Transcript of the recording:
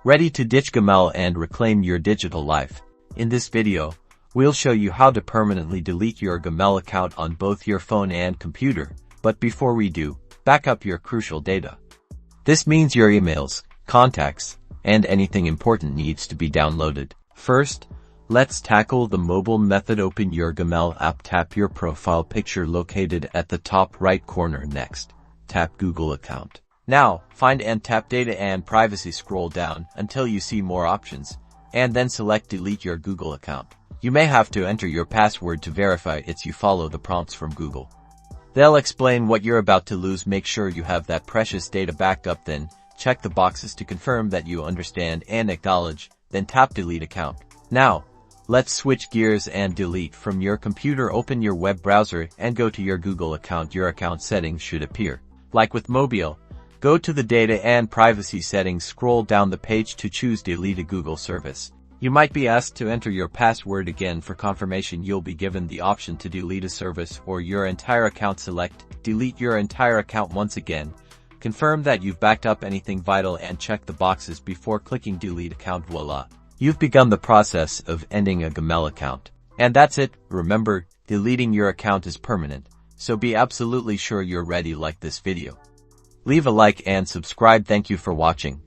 Ready to ditch Gmail and reclaim your digital life? In this video, we'll show you how to permanently delete your Gmail account on both your phone and computer. But before we do, back up your crucial data. This means your emails, contacts, and anything important needs to be downloaded. First, let's tackle the mobile method. Open your Gmail app, tap your profile picture located at the top right corner. Next, tap Google account. Now, find and tap Data and Privacy. Scroll down until you see more options, and then select Delete your Google account. You may have to enter your password to verify it's you. Follow the prompts from Google. They'll explain what you're about to lose. Make sure you have that precious data backed up, then check the boxes to confirm that you understand and acknowledge, then tap Delete account. Now, let's switch gears and delete from your computer. Open your web browser and go to your Google account. Your account settings should appear. Like with mobile, go to the Data and Privacy settings, scroll down the page to choose Delete a Google service. You might be asked to enter your password again. For confirmation, you'll be given the option to delete a service or your entire account. Select Delete your entire account once again. Confirm that you've backed up anything vital and check the boxes before clicking Delete account. Voila! You've begun the process of ending a Gmail account. And that's it. Remember, deleting your account is permanent, so be absolutely sure you're ready. Like this video, leave a like and subscribe. Thank you for watching.